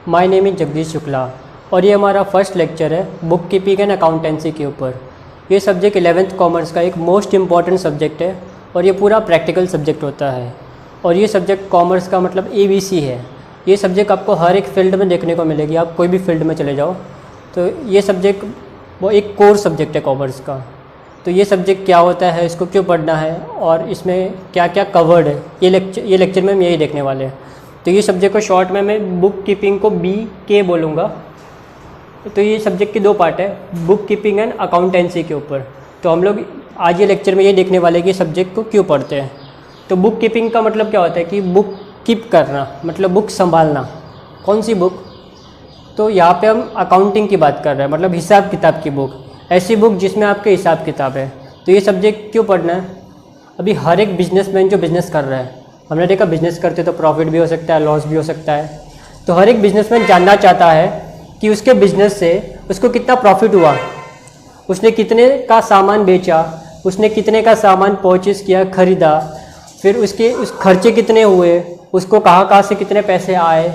My name is Jagdish Shukla और ये हमारा फर्स्ट लेक्चर है बुक कीपिंग एंड अकाउंटेंसी के ऊपर। ये सब्जेक्ट 11th कॉमर्स का एक मोस्ट इम्पॉर्टेंट सब्जेक्ट है और ये पूरा प्रैक्टिकल सब्जेक्ट होता है। और ये सब्जेक्ट कॉमर्स का मतलब ABC है। ये सब्जेक्ट आपको हर एक फील्ड में देखने को मिलेगी, आप कोई भी फील्ड में चले जाओ तो ये सब्जेक्ट वो एक कोर सब्जेक्ट है कॉमर्स का। तो ये सब्जेक्ट क्या होता है, इसको क्यों पढ़ना है और इसमें क्या क्या कवर्ड है, ये लेक्चर में हम यही देखने वाले हैं। तो ये सब्जेक्ट को शॉर्ट में मैं बुक कीपिंग को BK बोलूँगा। तो ये सब्जेक्ट के दो पार्ट है, बुक कीपिंग एंड अकाउंटेंसी के ऊपर। तो हम लोग आज ये लेक्चर में ये देखने वाले हैं कि सब्जेक्ट को क्यों पढ़ते हैं। तो बुक कीपिंग का मतलब क्या होता है कि बुक कीप करना, मतलब बुक संभालना। कौन सी बुक? तो यहाँ पे हम अकाउंटिंग की बात कर रहे हैं, मतलब हिसाब किताब की बुक, ऐसी बुक जिसमें आपके हिसाब किताब है। तो ये सब्जेक्ट क्यों पढ़ना है? अभी हर एक बिजनेसमैन जो बिज़नेस कर रहा है, हमने देखा बिज़नेस करते तो प्रॉफिट भी हो सकता है, लॉस भी हो सकता है। तो हर एक बिजनेसमैन जानना चाहता है कि उसके बिज़नेस से उसको कितना प्रॉफिट हुआ, उसने कितने का सामान बेचा, उसने कितने का सामान परचेस किया, ख़रीदा, फिर उस खर्चे कितने हुए, उसको कहाँ कहाँ से कितने पैसे आए,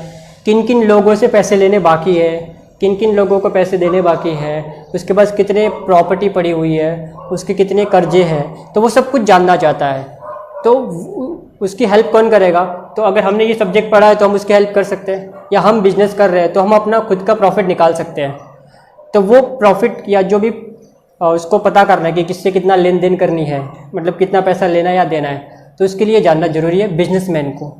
किन किन लोगों से पैसे लेने बाकी है, किन किन लोगों को पैसे देने बाकी है, उसके पास कितने प्रॉपर्टी पड़ी हुई है, उसके कितने कर्जे हैं। तो वो सब कुछ जानना चाहता है। तो उसकी हेल्प कौन करेगा? तो अगर हमने ये सब्जेक्ट पढ़ा है तो हम उसकी हेल्प कर सकते हैं, या हम बिजनेस कर रहे हैं तो हम अपना खुद का प्रॉफिट निकाल सकते हैं। तो वो प्रॉफिट या जो भी उसको पता करना है कि किससे कितना लेन देन करनी है, मतलब कितना पैसा लेना है या देना है, तो उसके लिए जानना जरूरी है बिजनेसमैन को।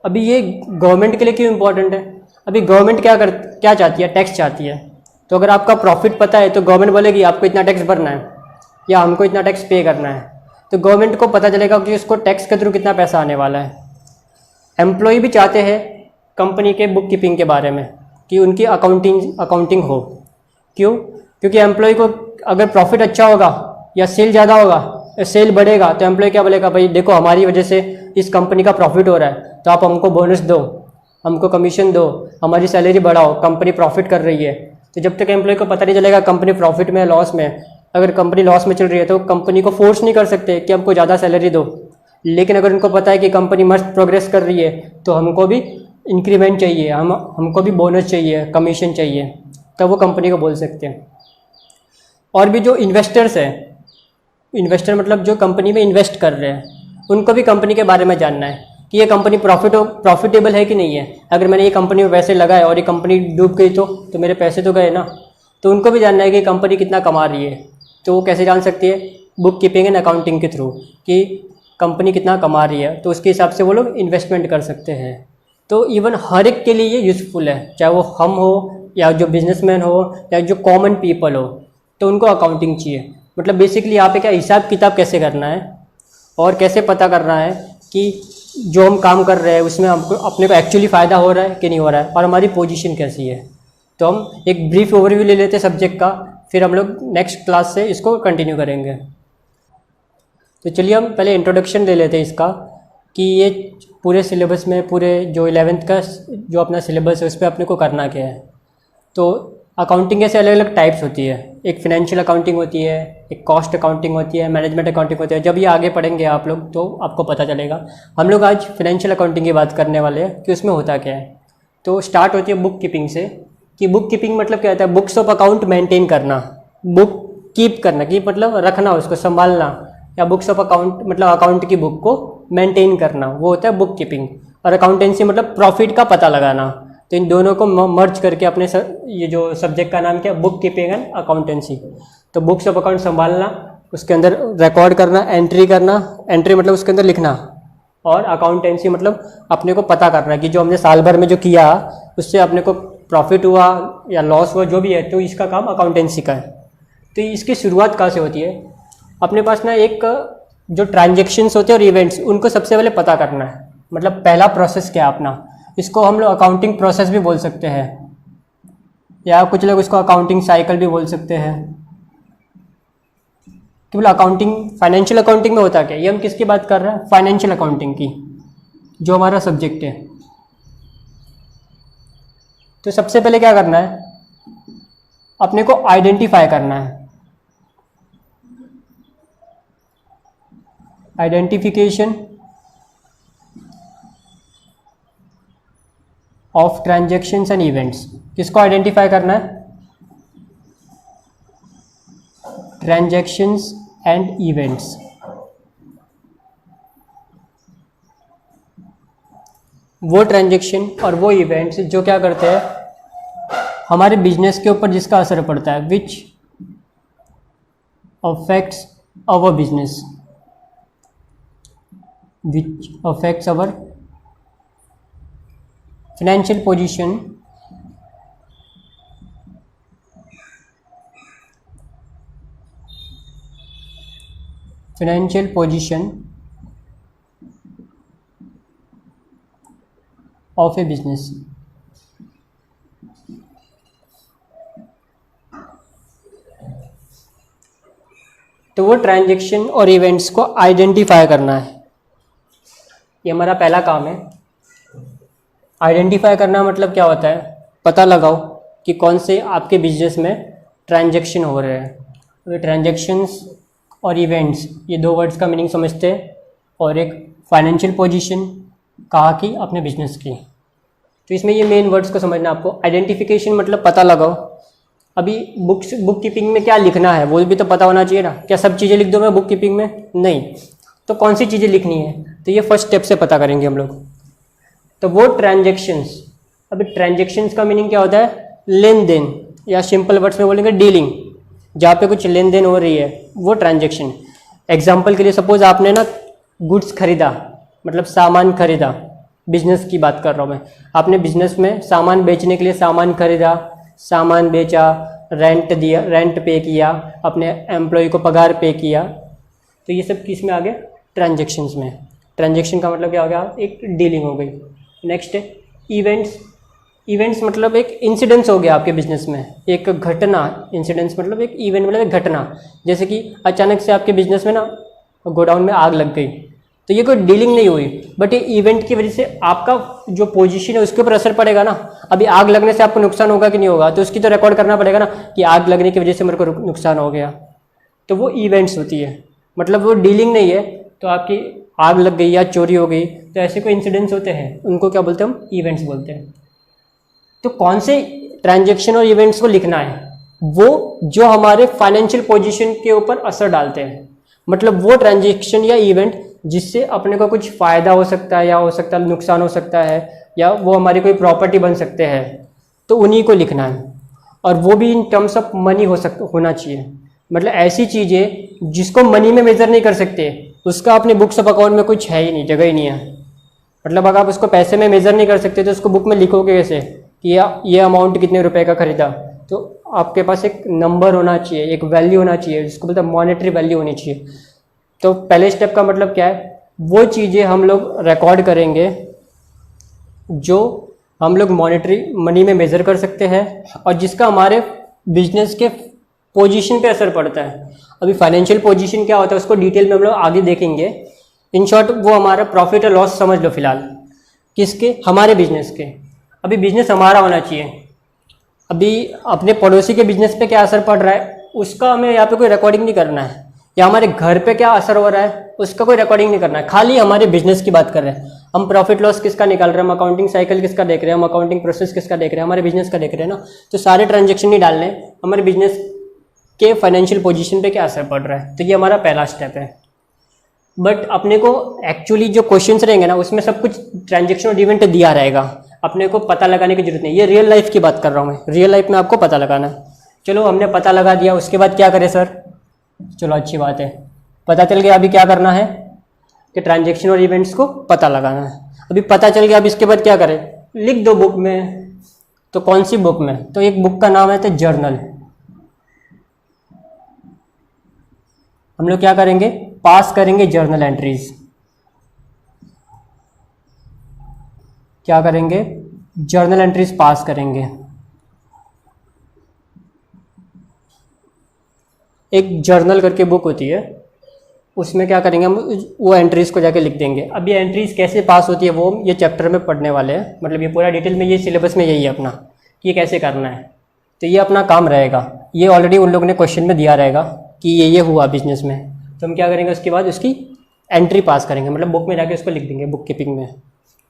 अभी ये गवर्नमेंट के लिए क्यों इम्पोर्टेंट है? अभी गवर्नमेंट क्या चाहती है? टैक्स चाहती है। तो अगर आपका प्रॉफिट पता है तो गवर्नमेंट बोलेगी आपको इतना टैक्स भरना है या हमको इतना टैक्स पे करना है। तो गवर्नमेंट को पता चलेगा कि उसको टैक्स के थ्रू कितना पैसा आने वाला है। एम्प्लॉय भी चाहते हैं कंपनी के बुक कीपिंग के बारे में कि उनकी अकाउंटिंग हो। क्यों? क्योंकि एम्प्लॉय को अगर प्रॉफिट अच्छा होगा या सेल ज़्यादा होगा, सेल बढ़ेगा, तो एम्प्लॉय क्या बोलेगा, भाई देखो हमारी वजह से इस कंपनी का प्रॉफिट हो रहा है तो आप हमको बोनस दो, हमको कमीशन दो, हमारी सैलरी बढ़ाओ, कंपनी प्रॉफिट कर रही है। तो जब तक एम्प्लॉय को पता नहीं चलेगा कंपनी प्रॉफिट में है लॉस में, अगर कंपनी लॉस में चल रही है तो कंपनी को फोर्स नहीं कर सकते कि हमको ज़्यादा सैलरी दो। लेकिन अगर उनको पता है कि कंपनी मस्त प्रोग्रेस कर रही है तो हमको भी इंक्रीमेंट चाहिए, हमको भी बोनस चाहिए, कमीशन चाहिए, तब वो कंपनी को बोल सकते हैं। और भी जो इन्वेस्टर्स हैं, इन्वेस्टर मतलब जो कंपनी में इन्वेस्ट कर रहे हैं, उनको भी कंपनी के बारे में जानना है कि ये कंपनी प्रॉफिटेबल है कि नहीं है। अगर मैंने ये कंपनी में पैसे लगाए और ये कंपनी डूब गई तो मेरे पैसे तो गए ना। तो उनको भी जानना है कि कंपनी कितना कमा रही है। तो वो कैसे जान सकती है? बुक कीपिंग एंड अकाउंटिंग के थ्रू कि कंपनी कितना कमा रही है, तो उसके हिसाब से वो लोग इन्वेस्टमेंट कर सकते हैं। तो इवन हर एक के लिए ये यूज़फुल है, चाहे वो हम हो या जो बिजनेसमैन हो या जो कॉमन पीपल हो, तो उनको अकाउंटिंग चाहिए। मतलब बेसिकली यहाँ पे क्या हिसाब किताब कैसे करना है और कैसे पता करना है कि जो हम काम कर रहे हैं उसमें हमको अपने को एक्चुअली फ़ायदा हो रहा है कि नहीं हो रहा है, और हमारी पोजीशन कैसी है। तो हम एक ब्रीफ ओवरव्यू ले लेते हैं सब्जेक्ट का, फिर हम लोग नेक्स्ट क्लास से इसको कंटिन्यू करेंगे। तो चलिए हम पहले इंट्रोडक्शन ले लेते हैं इसका, कि ये पूरे सिलेबस में, पूरे जो 11th का जो अपना सिलेबस है उस पर अपने को करना क्या है। तो अकाउंटिंग ऐसे अलग अलग टाइप्स होती है, एक फिनेंशियल अकाउंटिंग होती है, एक कॉस्ट अकाउंटिंग होती है, मैनेजमेंट अकाउंटिंग होती है। जब ये आगे पढ़ेंगे आप लोग तो आपको पता चलेगा। हम लोग आज फिनेंशियल अकाउंटिंग की बात करने वाले हैं कि उसमें होता क्या है। तो स्टार्ट होती है बुक कीपिंग से, कि बुक कीपिंग मतलब क्या होता है? बुक्स ऑफ अकाउंट मेंटेन करना, बुक कीप करना, कीप मतलब रखना, उसको संभालना, या बुक्स ऑफ अकाउंट मतलब अकाउंट की बुक को मेंटेन करना, वो होता है बुक कीपिंग। और अकाउंटेंसी मतलब प्रॉफिट का पता लगाना। तो इन दोनों को मर्ज करके अपने ये जो सब्जेक्ट का नाम क्या है? Book keeping and accountancy. तो बुक्स ऑफ अकाउंट संभालना, उसके अंदर रिकॉर्ड करना, एंट्री करना, एंट्री मतलब उसके अंदर लिखना, और अकाउंटेंसी मतलब अपने को पता करना कि जो हमने साल भर में जो किया उससे अपने को प्रॉफिट हुआ या लॉस हुआ, जो भी है, तो इसका काम अकाउंटेंसी का है। तो इसकी शुरुआत कहाँ से होती है? अपने पास ना एक जो ट्रांजेक्शन्स होते हैं और इवेंट्स, उनको सबसे पहले पता करना है। मतलब पहला प्रोसेस क्या है अपना, इसको हम लोग अकाउंटिंग प्रोसेस भी बोल सकते हैं, या कुछ लोग इसको अकाउंटिंग साइकिल भी बोल सकते हैं। केवल अकाउंटिंग, फाइनेंशियल अकाउंटिंग में होता क्या? ये हम किसकी बात कर रहे हैं? फाइनेंशियल अकाउंटिंग की, जो हमारा सब्जेक्ट है। तो सबसे पहले क्या करना है? अपने को आइडेंटिफाई करना है। Identification, of transactions and events. किसको आइडेंटिफाई करना है? Transactions and events. वो ट्रांजेक्शन और वो इवेंट्स जो क्या करते हैं, हमारे बिजनेस के ऊपर जिसका असर पड़ता है, which affects our business, which affects our financial position, financial position of a business. तो वो ट्रांजैक्शन और इवेंट्स को आइडेंटिफाई करना है, ये हमारा पहला काम है। आइडेंटिफाई करना मतलब क्या होता है? पता लगाओ कि कौन से आपके बिजनेस में ट्रांजैक्शन हो रहे हैं। तो ट्रांजैक्शंस और इवेंट्स, ये दो वर्ड्स का मीनिंग समझते हैं। और एक फाइनेंशियल पोजीशन कहाँ की? अपने बिजनेस की। तो इसमें ये मेन वर्ड्स को समझना आपको। आइडेंटिफिकेशन मतलब पता लगाओ। अभी बुक कीपिंग में क्या लिखना है वो भी तो पता होना चाहिए ना। क्या सब चीज़ें लिख दो मैं बुक कीपिंग में? नहीं। तो कौन सी चीज़ें लिखनी है, तो ये फर्स्ट स्टेप से पता करेंगे हम लोग। तो वो ट्रांजैक्शंस, अभी ट्रांजैक्शंस का मीनिंग क्या होता है? लेन देन, या सिंपल वर्ड्स में बोलेंगे डीलिंग। जहाँ पे कुछ लेन देन हो रही है वो ट्रांजैक्शन। एग्जाम्पल के लिए सपोज आपने ना गुड्स खरीदा, मतलब सामान खरीदा, बिजनेस की बात कर रहा हूँ मैं। आपने बिजनेस में सामान बेचने के लिए सामान खरीदा, सामान बेचा, रेंट दिया, रेंट पे किया, अपने एम्प्लॉय को पगार पे किया। तो ये सब किस में आ गया? ट्रांजैक्शंस में। ट्रांजैक्शन का मतलब क्या हो गया? एक डीलिंग हो गई। नेक्स्ट है इवेंट्स। इवेंट्स मतलब एक इंसिडेंस हो गया आपके बिजनेस में, एक घटना। इंसिडेंस मतलब एक इवेंट, मतलब एक घटना। जैसे कि अचानक से आपके बिजनेस में ना गोडाउन में आग लग गई, तो ये कोई डीलिंग नहीं हुई, बट ये इवेंट की वजह से आपका जो पोजीशन है उसके ऊपर असर पड़ेगा ना। अभी आग लगने से आपको नुकसान होगा कि नहीं होगा, तो उसकी तो रिकॉर्ड करना पड़ेगा ना कि आग लगने की वजह से मेरे को नुकसान हो गया। तो वो इवेंट्स होती है, मतलब वो डीलिंग नहीं है। तो आपकी आग लग गई या चोरी हो गई, तो ऐसे कोई इंसिडेंट्स होते हैं, उनको क्या बोलते हैं? हम इवेंट्स बोलते हैं। तो कौन से ट्रांजैक्शन और इवेंट्स को लिखना है? वो जो हमारे फाइनेंशियल पोजीशन के ऊपर असर डालते हैं, मतलब वो ट्रांजैक्शन या इवेंट जिससे अपने को कुछ फ़ायदा हो सकता है या हो सकता है नुकसान हो सकता है, या वो हमारी कोई प्रॉपर्टी बन सकते हैं, तो उन्हीं को लिखना है। और वो भी इन टर्म्स ऑफ मनी होना चाहिए। मतलब ऐसी चीज़ें जिसको मनी में मेजर नहीं कर सकते, उसका अपने बुक्स ऑफ अकाउंट में कुछ है ही नहीं, जगह ही नहीं है। मतलब अगर आप उसको पैसे में मेजर नहीं कर सकते तो उसको बुक में लिखोगे कैसे कि ये अमाउंट कितने रुपए का खरीदा? तो आपके पास एक नंबर होना चाहिए, एक वैल्यू होना चाहिए, जिसको बोलते हैं मॉनेटरी वैल्यू होनी चाहिए। तो पहले स्टेप का मतलब क्या है? वो चीज़ें हम लोग रिकॉर्ड करेंगे जो हम लोग मॉनेटरी मनी में मेजर कर सकते हैं और जिसका हमारे बिजनेस के पोजीशन पे असर पड़ता है। अभी फाइनेंशियल पोजीशन क्या होता है उसको डिटेल में हम लोग आगे देखेंगे। इन शॉर्ट वो हमारा प्रॉफिट और लॉस समझ लो फिलहाल। किसके? हमारे बिजनेस के। अभी बिजनेस हमारा होना चाहिए। अभी अपने पड़ोसी के बिजनेस पे क्या असर पड़ रहा है उसका हमें यहाँ पे कोई रिकॉर्डिंग नहीं करना है, या हमारे घर पे क्या असर हो रहा है उसका कोई रिकॉर्डिंग नहीं करना है। खाली हमारे बिजनेस की बात कर रहे हैं हम। प्रॉफिट लॉस किसका निकाल रहे हैं, हम अकाउंटिंग साइकिल किसका देख रहे हैं, हम अकाउंटिंग प्रोसेस किसका देख रहे हैं, हमारे बिजनेस का देख रहे हैं ना। तो सारे ट्रांजेक्शन नहीं डालने, हमारे बिजनेस के फाइनेंशियल पोजीशन पे क्या असर पड़ रहा है। तो ये हमारा पहला स्टेप है। बट अपने को एक्चुअली जो क्वेश्चंस रहेंगे ना उसमें सब कुछ ट्रांजेक्शन और इवेंट दिया रहेगा, अपने को पता लगाने की जरूरत नहीं। ये रियल लाइफ की बात कर रहा हूँ मैं, रियल लाइफ में आपको पता लगाना है। चलो हमने पता लगा दिया, उसके बाद क्या करें सर? चलो अच्छी बात है, पता चल गया। अभी क्या करना है कि ट्रांजेक्शन और इवेंट्स को पता लगाना है। अभी पता चल गया, अब इसके बाद क्या करें? लिख दो बुक में। तो कौन सी बुक में? तो एक बुक का नाम है तो जर्नल। हम लोग क्या करेंगे? पास करेंगे जर्नल एंट्रीज। क्या करेंगे? जर्नल एंट्रीज पास करेंगे। एक जर्नल करके बुक होती है, उसमें क्या करेंगे हम? वो एंट्रीज को जाके लिख देंगे। अब ये एंट्रीज कैसे पास होती है वो ये चैप्टर में पढ़ने वाले हैं, मतलब ये पूरा डिटेल में, ये सिलेबस में यही है अपना कि ये कैसे करना है। तो ये अपना काम रहेगा, ये ऑलरेडी उन लोगों ने क्वेश्चन में दिया रहेगा कि ये हुआ बिजनेस में। तो हम क्या करेंगे उसके बाद उसकी एंट्री पास करेंगे, मतलब बुक में जाके उसको लिख देंगे बुक कीपिंग में।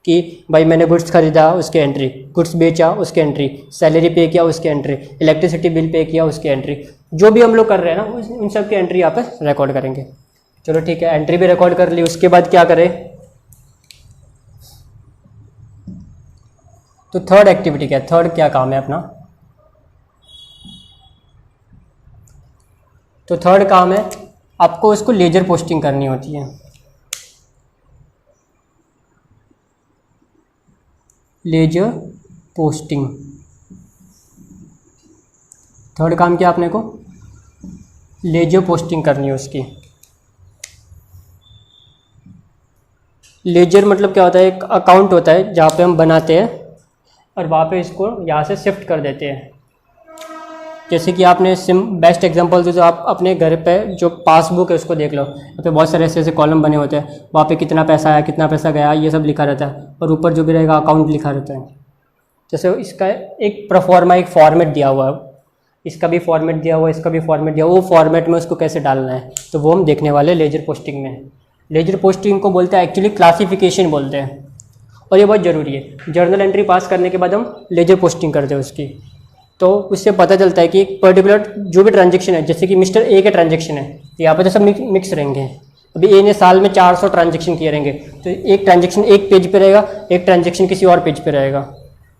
कि भाई मैंने गुड्स खरीदा उसके एंट्री, गुड्स बेचा उसके एंट्री, सैलरी पे किया उसके एंट्री, इलेक्ट्रिसिटी बिल पे किया उसके एंट्री, जो भी हम लोग कर रहे हैं ना उन सब की एंट्री यहाँ पे रिकॉर्ड करेंगे। चलो ठीक है, एंट्री भी रिकॉर्ड कर ली। उसके बाद क्या करें, तो थर्ड एक्टिविटी क्या है, थर्ड क्या काम है अपना, तो थर्ड काम है आपको इसको लेजर पोस्टिंग करनी होती है। लेजर पोस्टिंग, थर्ड काम क्या आपने को, लेजर पोस्टिंग करनी है उसकी। लेजर मतलब क्या होता है, एक अकाउंट होता है जहाँ पे हम बनाते हैं और वहाँ पे इसको यहाँ से शिफ्ट कर देते हैं। जैसे कि आपने बेस्ट एग्जांपल जो आप अपने घर पे जो पासबुक है उसको देख लो, यहाँ पे बहुत सारे ऐसे ऐसे कॉलम बने होते हैं, वहाँ पे कितना पैसा आया कितना पैसा गया ये सब लिखा रहता है, और ऊपर जो भी रहेगा अकाउंट लिखा रहता है। जैसे इसका एक प्रोफॉर्मा एक फॉर्मेट दिया हुआ है, इसका भी फॉर्मेट दिया हुआ है, इसका भी फॉर्मेट दिया हुआ है, वो फॉर्मेट में उसको कैसे डालना है, तो वो हम देखने वाले लेजर पोस्टिंग में। लेजर पोस्टिंग को बोलते हैं एक्चुअली क्लासिफिकेशन बोलते हैं, और ये बहुत ज़रूरी है। जर्नल एंट्री पास करने के बाद हम लेजर पोस्टिंग करते हैं उसकी, तो उससे पता चलता है कि एक पर्टिकुलर जो भी ट्रांजेक्शन है, जैसे कि मिस्टर ए के ट्रांजेक्शन है तो यहाँ पे तो सब मिक्स रहेंगे। अभी ए ने साल में 400 ट्रांजेक्शन किए रहेंगे, तो एक ट्रांजेक्शन एक पेज पे रहेगा, एक ट्रांजेक्शन किसी और पेज पे रहेगा।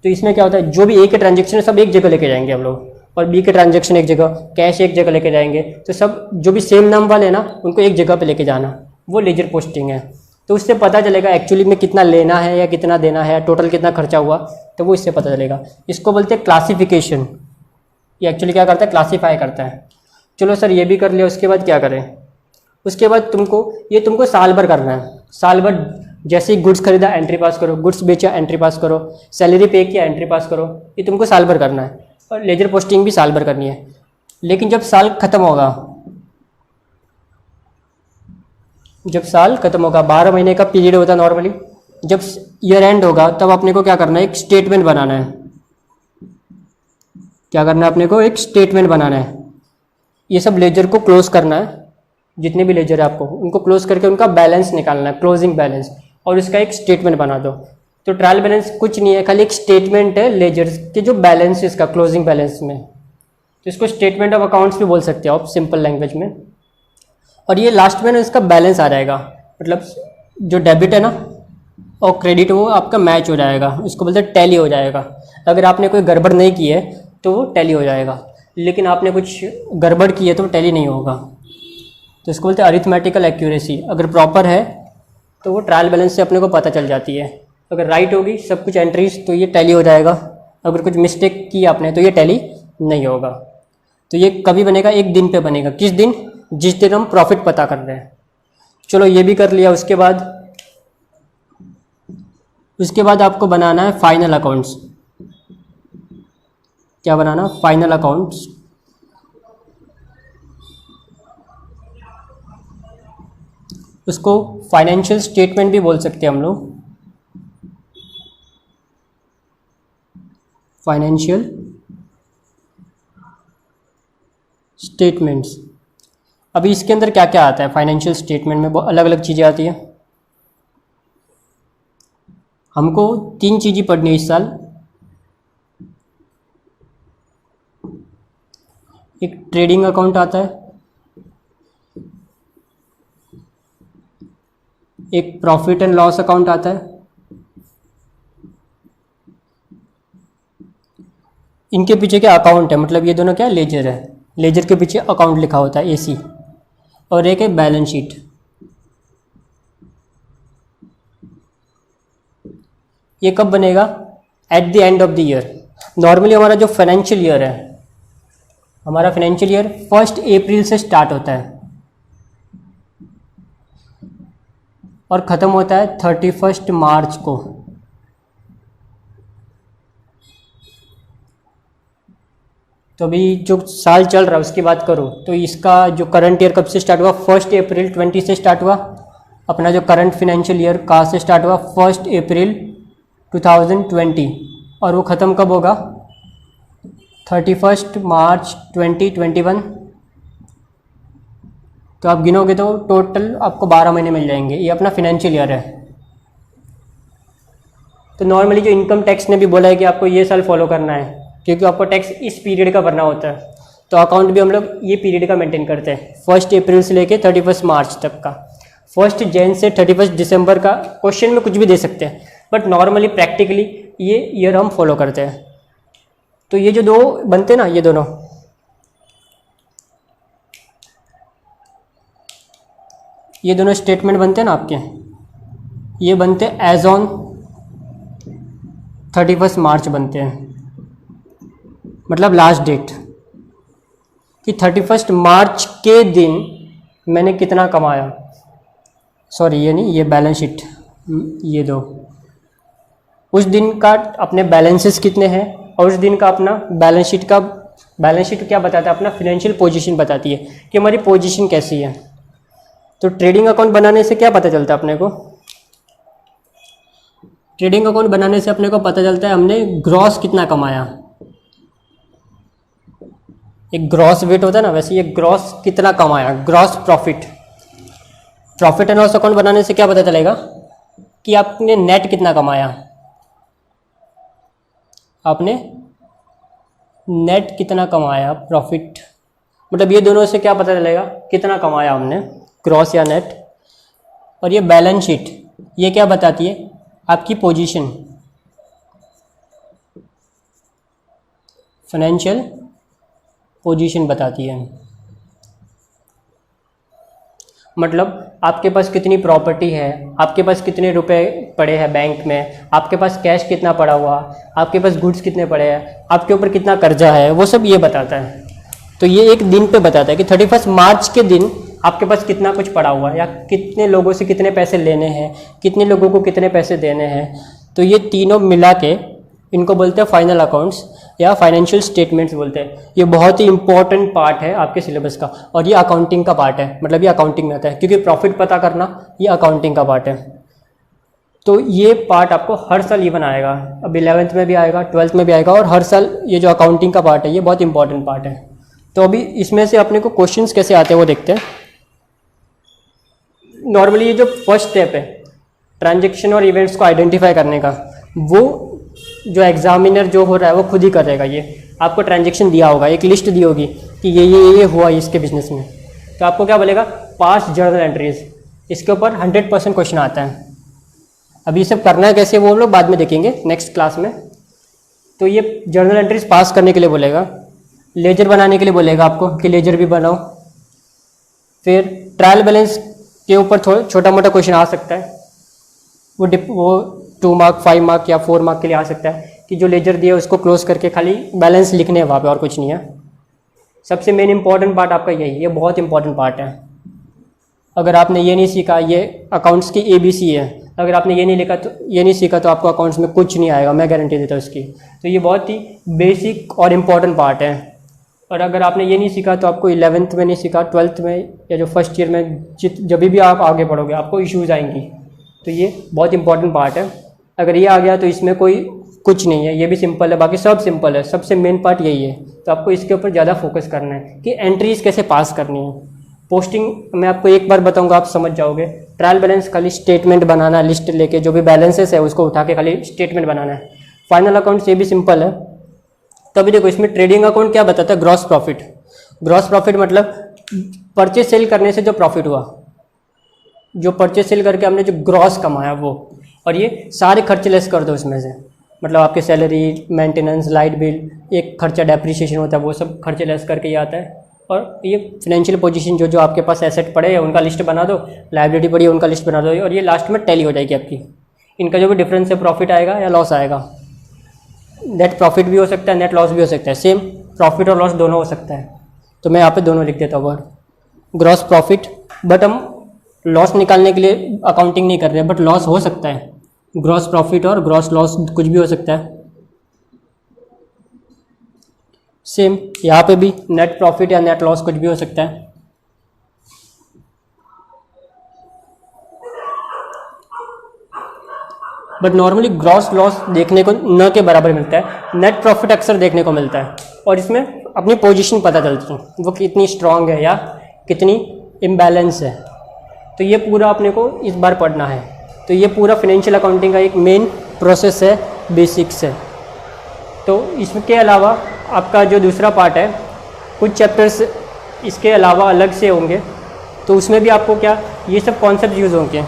तो इसमें क्या होता है, जो भी ए के ट्रांजेक्शन है सब एक जगह लेके जाएंगे हम लोग, और बी के ट्रांजेक्शन एक जगह, कैश एक जगह लेके जाएंगे, तो सब जो भी सेम नाम वाले हैं ना उनको एक जगह पर लेके जाना, वो लेजर पोस्टिंग है। तो उससे पता चलेगा एक्चुअली में कितना लेना है या कितना देना है, टोटल कितना खर्चा हुआ, तो वो इससे पता चलेगा। इसको बोलते हैं क्लासिफिकेशन। ये एक्चुअली क्या करता है, क्लासीफाई करता है। चलो सर ये भी कर लिया, उसके बाद क्या करें, उसके बाद तुमको साल भर करना है। साल भर जैसे ही गुड्स खरीदा एंट्री पास करो, गुड्स बेचा एंट्री पास करो, सैलरी पे किया एंट्री पास करो, ये तुमको साल भर करना है। और लेजर पोस्टिंग भी साल भर करनी है। लेकिन जब साल खत्म होगा, 12 महीने का पीरियड होता है नॉर्मली, जब ईयर एंड होगा तब अपने को क्या करना है, एक स्टेटमेंट बनाना है। क्या करना है अपने को, एक स्टेटमेंट बनाना है। ये सब लेजर को क्लोज करना है, जितने भी लेजर है आपको उनको क्लोज करके उनका बैलेंस निकालना है, क्लोजिंग बैलेंस, और इसका एक स्टेटमेंट बना दो। तो ट्रायल बैलेंस कुछ नहीं है, खाली एक स्टेटमेंट है लेजर के जो बैलेंस है इसका, क्लोजिंग बैलेंस में। तो इसको स्टेटमेंट ऑफ अकाउंट्स भी बोल सकते हो आप सिंपल लैंग्वेज में। और ये लास्ट में ना इसका बैलेंस आ जाएगा, मतलब जो डेबिट है ना और क्रेडिट वो आपका मैच हो जाएगा, इसको बोलते हैं टैली हो जाएगा। अगर आपने कोई गड़बड़ नहीं की है तो वो टैली हो जाएगा, लेकिन आपने कुछ गड़बड़ की है तो टैली नहीं होगा। तो इसको बोलते हैं अरिथमेटिकल एक्यूरेसी। अगर प्रॉपर है तो वो ट्रायल बैलेंस से अपने को पता चल जाती है। अगर राइट होगी सब कुछ एंट्रीज तो ये टैली हो जाएगा, अगर कुछ मिस्टेक की आपने तो ये टैली नहीं होगा। तो ये कभी बनेगा, एक दिन पे बनेगा। किस दिन, जिस दिन हम प्रॉफिट पता कर रहे हैं। चलो ये भी कर लिया। उसके बाद आपको बनाना है फाइनल अकाउंट्स। क्या बनाना, फाइनल अकाउंट्स। उसको फाइनेंशियल स्टेटमेंट भी बोल सकते हैं हम लोग, फाइनेंशियल स्टेटमेंट्स। अभी इसके अंदर क्या क्या आता है, फाइनेंशियल स्टेटमेंट में बहुत अलग अलग चीज़ें आती हैं। हमको 3 चीज़ें पढ़नी है इस साल। एक ट्रेडिंग अकाउंट आता है, एक प्रॉफिट एंड लॉस अकाउंट आता है। इनके पीछे क्या अकाउंट है, मतलब ये दोनों क्या लेजर है, लेजर के पीछे अकाउंट लिखा होता है एसी। और एक है बैलेंस शीट। ये कब बनेगा, at the end of the year. Normally हमारा जो फाइनेंशियल ईयर है, हमारा फाइनेंशियल ईयर 1 अप्रैल से स्टार्ट होता है और ख़त्म होता है 31 मार्च को। तो अभी जो साल चल रहा है उसकी बात करूँ तो इसका जो करंट ईयर कब से स्टार्ट हुआ, 1 अप्रैल 20 से स्टार्ट हुआ। अपना जो करंट फाइनेंशियल ईयर कहाँ से स्टार्ट हुआ, 1 अप्रैल 2020, और वो ख़त्म कब होगा, 31 मार्च 2021। तो आप गिनोगे तो टोटल आपको 12 महीने मिल जाएंगे। ये अपना फाइनेंशियल ईयर है। तो नॉर्मली जो इनकम टैक्स ने भी बोला है कि आपको ये साल फॉलो करना है, क्योंकि आपको टैक्स इस पीरियड का भरना होता है, तो अकाउंट भी हम लोग ये पीरियड का मेंटेन करते हैं, 1 अप्रैल से लेके 31 मार्च तक का। 1 जनवरी से 31 दिसंबर का क्वेश्चन में कुछ भी दे सकते हैं, बट नॉर्मली प्रैक्टिकली ये ईयर हम फॉलो करते हैं। तो ये जो दो बनते हैं ना, ये दोनों, ये दोनों स्टेटमेंट बनते हैं ना आपके, ये बनते हैं एज ऑन 31 मार्च बनते हैं, मतलब लास्ट डेट कि 31 मार्च के दिन मैंने कितना कमाया। सॉरी ये नहीं, ये बैलेंस शीट, ये दो, उस दिन का अपने बैलेंसेस कितने हैं और उस दिन का अपना बैलेंस शीट का, बैलेंस शीट क्या बताता है, अपना फिनेंशियल पोजीशन बताती है कि हमारी पोजीशन कैसी है। तो ट्रेडिंग अकाउंट बनाने से क्या पता चलता है अपने को, ट्रेडिंग अकाउंट बनाने से अपने को पता चलता है हमने ग्रॉस कितना कमाया। एक ग्रॉस वेट होता है ना, वैसे ये ग्रॉस कितना कमाया, gross profit. Profit and loss account बनाने से क्या पता चलेगा कि आपने नेट कितना कमाया, आपने नेट कितना कमाया, प्रॉफिट, मतलब ये दोनों से क्या पता चलेगा कितना कमाया हमने, ग्रॉस या नेट। और ये बैलेंस शीट, ये क्या बताती है, आपकी पोजीशन, फाइनेंशियल पोजीशन बताती है। मतलब आपके पास कितनी प्रॉपर्टी है, आपके पास कितने रुपए पड़े हैं बैंक में, आपके पास कैश कितना पड़ा हुआ, आपके पास गुड्स कितने पड़े हैं, आपके ऊपर कितना कर्जा है, वो सब ये बताता है। तो ये एक दिन पे बताता है कि 31 मार्च के दिन आपके पास कितना कुछ पड़ा हुआ है, या कितने लोगों से कितने पैसे लेने हैं, कितने लोगों को कितने पैसे देने हैं। तो ये तीनों मिला के इनको बोलते हैं फाइनल अकाउंट्स या फाइनेंशियल स्टेटमेंट्स बोलते हैं। ये बहुत ही इंपॉर्टेंट पार्ट है आपके सिलेबस का, और ये अकाउंटिंग का पार्ट है, मतलब ये अकाउंटिंग में आता है, क्योंकि प्रॉफिट पता करना ये अकाउंटिंग का पार्ट है। तो ये पार्ट आपको हर साल इवन आएगा, अब 11th में भी आएगा, 12th में भी आएगा, और हर साल ये जो अकाउंटिंग का पार्ट है ये बहुत इंपॉर्टेंट पार्ट है। तो अभी इसमें से अपने को क्वेश्चंस कैसे आते हैं वो देखते हैं। नॉर्मली ये जो फर्स्ट स्टेप है ट्रांजैक्शन और इवेंट्स को आइडेंटिफाई करने का, वो जो एग्जामिनर जो हो रहा है वो खुद ही करेगा। ये आपको ट्रांजैक्शन दिया होगा, एक लिस्ट दी होगी कि ये हुआ इसके बिजनेस में, तो आपको क्या बोलेगा, पास्ट जर्नल एंट्रीज, इसके ऊपर 100% क्वेश्चन आता है। अभी ये सब करना है कैसे वो हम लोग बाद में देखेंगे नेक्स्ट क्लास में। तो ये जर्नल एंट्रीज पास करने के लिए बोलेगा, लेजर बनाने के लिए बोलेगा आपको कि लेजर भी बनाओ। फिर ट्रायल बैलेंस के ऊपर छोटा मोटा क्वेश्चन आ सकता है, वो 2 मार्क 5 मार्क या 4 मार्क के लिए आ सकता है कि जो लेजर दिया उसको क्लोज करके खाली बैलेंस लिखने हैं वहाँ पे, और कुछ नहीं है। सबसे मेन इंपॉर्टेंट पार्ट आपका यही, ये बहुत इंपॉर्टेंट पार्ट है। अगर आपने ये नहीं सीखा, ये अकाउंट्स की ABC है, अगर आपने ये नहीं लिखा तो ये नहीं सीखा तो आपको अकाउंट्स में कुछ नहीं आएगा, मैं गारंटी देता हूँ इसकी। तो ये बहुत ही बेसिक और इम्पॉर्टेंट पार्ट है। और अगर आपने ये नहीं सीखा तो आपको 11th में नहीं सीखा, 12th में या जो फर्स्ट ईयर में जब भी आप आगे पढ़ोगे आपको इश्यूज़ आएंगी। तो ये बहुत इंपॉर्टेंट पार्ट है। अगर ये आ गया तो इसमें कोई कुछ नहीं है, ये भी सिंपल है, बाकी सब सिंपल है। सबसे मेन पार्ट यही है, तो आपको इसके ऊपर ज़्यादा फोकस करना है कि एंट्रीज कैसे पास करनी है। पोस्टिंग मैं आपको एक बार बताऊंगा, आप समझ जाओगे। ट्रायल बैलेंस खाली स्टेटमेंट बनाना है, लिस्ट लेके जो भी बैलेंसेस है उसको उठा के खाली स्टेटमेंट बनाना है। फाइनल अकाउंट्स ये भी सिंपल है। तो अभी देखो इसमें ट्रेडिंग अकाउंट क्या बताता है, ग्रॉस प्रॉफिट। ग्रॉस प्रॉफिट मतलब परचेज सेल करने से जो प्रॉफिट हुआ, जो परचेज सेल करके हमने जो ग्रॉस कमाया वो, और ये सारे खर्चे लेस कर दो इसमें से, मतलब आपके सैलरी, मेंटेनेंस, लाइट बिल, एक खर्चा डेप्रिसिएशन होता है, वो सब खर्चे लेस करके ये आता है। और ये फाइनेंशियल पोजीशन जो जो आपके पास एसेट पड़े हैं उनका लिस्ट बना दो, लायबिलिटी पड़ी है उनका लिस्ट बना दो, और ये लास्ट में टैली हो जाएगी आपकी। इनका जो भी डिफरेंस है, प्रॉफिट आएगा या लॉस आएगा। नेट प्रॉफिट भी हो सकता है, नेट लॉस भी हो सकता है, सेम प्रॉफिट और लॉस दोनों हो सकता है। तो मैं यहाँ पे दोनों लिख देता हूँ वर्ड, ग्रॉस प्रॉफिट। बट हम लॉस निकालने के लिए अकाउंटिंग नहीं कर रहे हैं, बट लॉस हो सकता है। ग्रॉस प्रॉफिट और ग्रॉस लॉस कुछ भी हो सकता है। सेम यहाँ पे भी नेट प्रॉफिट या नेट लॉस कुछ भी हो सकता है। बट नॉर्मली ग्रॉस लॉस देखने को न के बराबर मिलता है, नेट प्रॉफिट अक्सर देखने को मिलता है। और इसमें अपनी पोजीशन पता चलती है, वो कितनी स्ट्रांग है या कितनी इम्बैलेंस है। तो ये पूरा अपने को इस बार पढ़ना है। तो ये पूरा फाइनेंशियल अकाउंटिंग का एक मेन प्रोसेस है, बेसिक्स है। तो इसके अलावा आपका जो दूसरा पार्ट है, कुछ चैप्टर्स इसके अलावा अलग से होंगे, तो उसमें भी आपको क्या ये सब कॉन्सेप्ट यूज़ होंगे।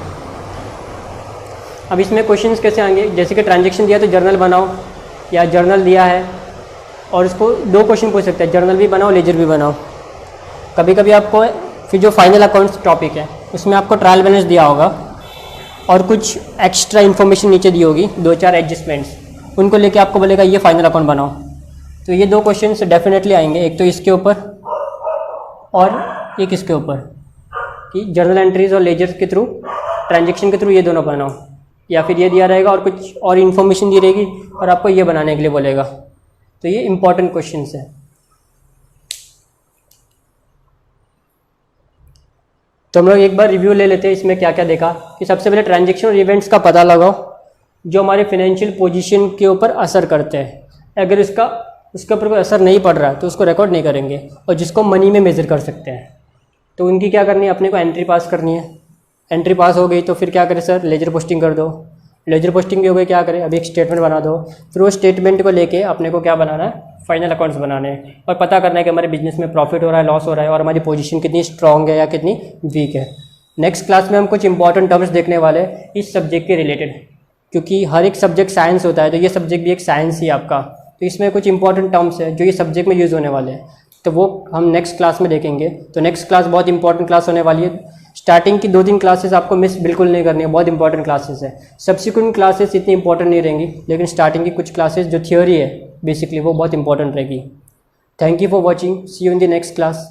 अब इसमें क्वेश्चंस कैसे आएंगे, जैसे कि ट्रांजैक्शन दिया तो जर्नल बनाओ, या जर्नल दिया है और उसको 2 क्वेश्चन पूछ सकते हैं, जर्नल भी बनाओ, लेजर भी बनाओ। कभी कभी आपको फिर जो फाइनल अकाउंट्स टॉपिक है उसमें आपको ट्रायल बैलेंस दिया होगा और कुछ एक्स्ट्रा इन्फॉर्मेशन नीचे दी होगी, 2-4 एडजस्टमेंट्स, उनको लेके आपको बोलेगा ये फाइनल अकाउंट बनाओ। तो ये 2 क्वेश्चंस डेफिनेटली आएंगे, एक तो इसके ऊपर और एक इसके ऊपर, कि जर्नल एंट्रीज और लेजर के थ्रू, ट्रांजैक्शन के थ्रू ये दोनों बनाओ, या फिर ये दिया रहेगा और कुछ और इन्फॉर्मेशन दी रहेगी और आपको ये बनाने के लिए बोलेगा। तो ये इंपॉर्टेंट क्वेश्चंस है। तो हम लोग एक बार रिव्यू ले लेते हैं, इसमें क्या क्या देखा। कि सबसे पहले ट्रांजैक्शन और इवेंट्स का पता लगाओ जो हमारे फाइनेंशियल पोजीशन के ऊपर असर करते हैं। अगर उसके ऊपर कोई असर नहीं पड़ रहा है तो उसको रिकॉर्ड नहीं करेंगे, और जिसको मनी में मेज़र कर सकते हैं तो उनकी क्या करनी है, अपने को एंट्री पास करनी है। एंट्री पास हो गई तो फिर क्या करें सर, लेजर पोस्टिंग कर दो। लेजर पोस्टिंग भी हो गई, क्या करें, अभी एक स्टेटमेंट बना दो। फिर वो स्टेटमेंट को लेके अपने को क्या बनाना है, फाइनल अकाउंट्स बनाने हैं, और पता करना है कि हमारे बिजनेस में प्रॉफिट हो रहा है, लॉस हो रहा है, और हमारी पोजीशन कितनी स्ट्रांग है या कितनी वीक है। नेक्स्ट क्लास में हम कुछ इंपॉर्टेंट टर्म्स देखने वाले हैं इस सब्जेक्ट के रिलेटेड, क्योंकि हर एक सब्जेक्ट साइंस होता है, तो ये सब्जेक्ट भी एक साइंस ही आपका। तो इसमें कुछ इंपॉर्टेंट टर्म्स है जो ये सब्जेक्ट में यूज़ होने वाले हैं, तो वो हम नेक्स्ट क्लास में देखेंगे। तो नेक्स्ट क्लास बहुत इंपॉर्टेंट क्लास होने वाली है। स्टार्टिंग की 2-3 क्लासेस आपको मिस बिल्कुल नहीं करनी है, बहुत इंपॉर्टेंट क्लासेस है। सब्सिक्वेंट क्लासेस इतनी इंपॉर्टेंट नहीं रहेंगी, लेकिन स्टार्टिंग की कुछ क्लासेस जो थियोरी है बेसिकली वो बहुत इंपॉर्टेंट रहेगी। Thank you for watching, see you in the next class.